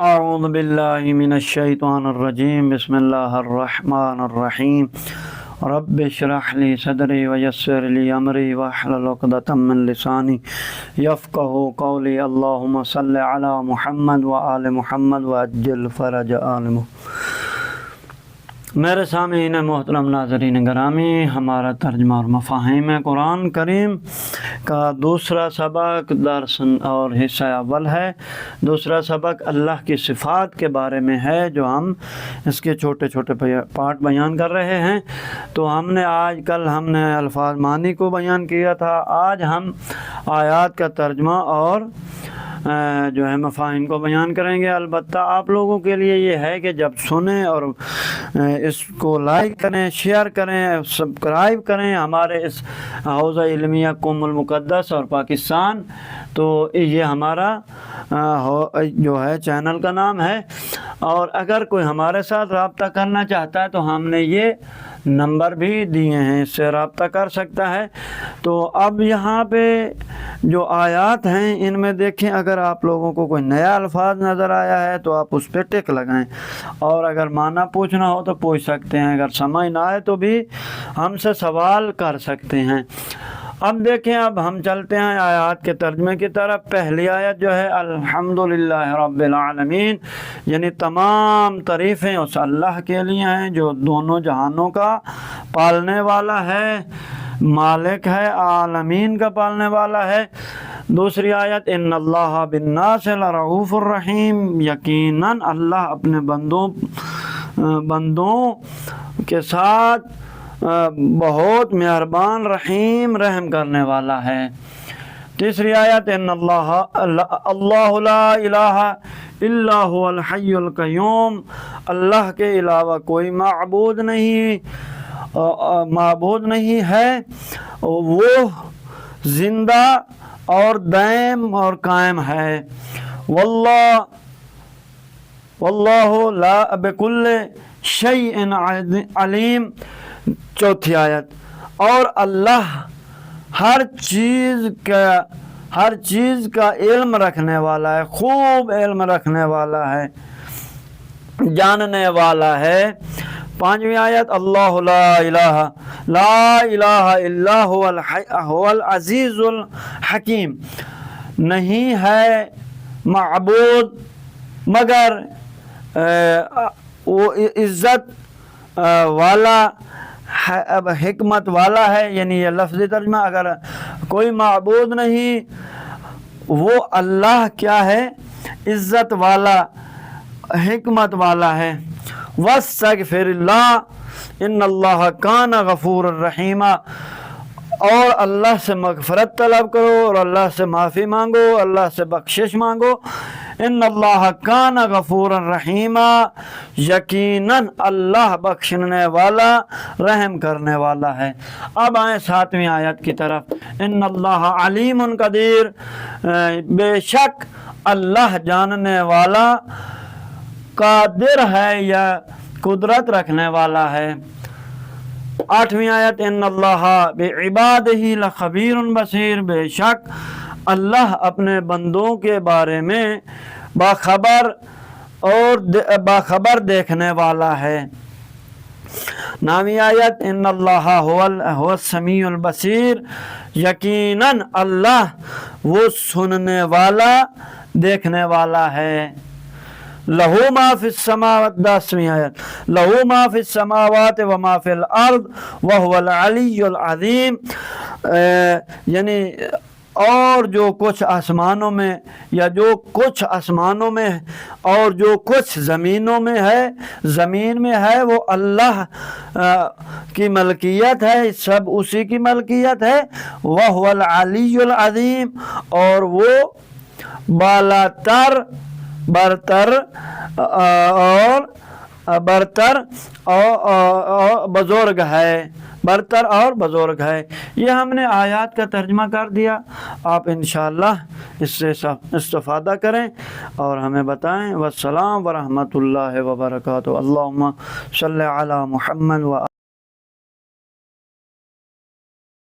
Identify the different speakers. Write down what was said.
Speaker 1: اعوذ باللہ من الشیطان الرجیم بسم اللہ الرحمن الرحیم رب اشرح لی صدری ویسر لی امری واحلل عقدۃ من لسانی یفقہوا قولی اللہم صل علی محمد وآل محمد وعجل فرج آل محمد۔ میرے سامعین محترم ناظرین گرامی، ہمارا ترجمہ اور مفاہیم قرآن کریم کا دوسرا سبق درس اور حصہ اول ہے۔ دوسرا سبق اللہ کی صفات کے بارے میں ہے، جو ہم اس کے چھوٹے چھوٹے پارٹ بیان کر رہے ہیں۔ تو کل ہم نے الفاظ معنی کو بیان کیا تھا، آج ہم آیات کا ترجمہ اور جو ہے مفاہیم کو بیان کریں گے۔ البتہ آپ لوگوں کے لیے یہ ہے کہ جب سنیں اور اس کو لائک کریں، شیئر کریں، سبسکرائب کریں ہمارے اس حوزہ علمیہ قم المقدس اور پاکستان۔ تو یہ ہمارا جو ہے چینل کا نام ہے، اور اگر کوئی ہمارے ساتھ رابطہ کرنا چاہتا ہے تو ہم نے یہ نمبر بھی دیے ہیں، اس سے رابطہ کر سکتا ہے۔ تو اب یہاں پہ جو آیات ہیں ان میں دیکھیں، اگر آپ لوگوں کو کوئی نیا الفاظ نظر آیا ہے تو آپ اس پہ ٹک لگائیں، اور اگر معنی پوچھنا ہو تو پوچھ سکتے ہیں، اگر سمجھ نہ آئے تو بھی ہم سے سوال کر سکتے ہیں۔ اب دیکھیں، اب ہم چلتے ہیں آیات کے ترجمے کی طرف۔ پہلی آیت جو ہے الحمدللہ رب العالمین، یعنی تمام تعریفیں اس اللہ کے لیے ہیں جو دونوں جہانوں کا پالنے والا ہے، مالک ہے، عالمین کا پالنے والا ہے۔ دوسری آیت ان اللہ بالناس لرؤوف الرحیم، یقیناً اللہ اپنے بندوں کے ساتھ بہت مہربان، رحیم، رحم کرنے والا ہے۔ تیسری آیت ان اللہ لا الہ الا هو الحی القیوم، اللہ کے علاوہ کوئی معبود نہیں ہے، وہ زندہ اور دائم اور قائم ہے۔ واللہ لا بکل شیء علیم۔ چوتھی آیت اور اللہ ہر چیز کا علم رکھنے والا ہے، خوب علم رکھنے والا ہے، جاننے والا ہے۔ پانچویں آیت اللہ لا الہ الا هو العزیز الحکیم، نہیں ہے معبود مگر وہ عزت والا، حکمت والا ہے۔ یعنی یہ لفظی ترجمہ، اگر کوئی معبود نہیں، وہ اللہ کیا ہے؟ عزت والا، حکمت والا ہے۔ واستغفر اللہ ان اللہ کان غفور الرحیم، اور اللہ سے مغفرت طلب کرو اور اللہ سے معافی مانگو، اللہ سے بخشش مانگو۔ ان اللہ کان غفور الرحیم، یقیناً اللہ بخشنے والا، رحم کرنے والا ہے۔ اب آئیں ساتویں آیت کی طرف۔ ان اللہ علیم قدیر، بے شک اللہ جاننے والا، قادر ہے یا قدرت رکھنے والا ہے۔ آٹھویں آیت ان اللہ بعبادہ لخبیر بصیر، بے شک اللہ اپنے بندوں کے بارے میں باخبر دیکھنے والا ہے۔ نویں آیت ان اللہ هو السمیع البصیر، یقیناً اللہ وہ سننے والا، دیکھنے والا ہے۔ لہو ما فی السماوات، 10ویں آیت لہو ما فی السماوات وما فی الارض وهو العلی العظیم، یعنی اور جو کچھ آسمانوں میں، یا جو کچھ آسمانوں میں اور جو کچھ زمینوں میں ہے، زمین میں ہے، وہ اللہ کی ملکیت ہے، سب اسی کی ملکیت ہے۔ وَهُوَ الْعَلِيُّ الْعَظِيمُ، اور وہ بالاتر، برتر اور بزرگ ہے، برتر اور بزرگ ہے۔ یہ ہم نے آیات کا ترجمہ کر دیا، آپ انشاءاللہ اس سے استفادہ کریں اور ہمیں بتائیں۔ والسلام ورحمۃ اللہ وبرکاتہ۔ اللہم صلی علی محمد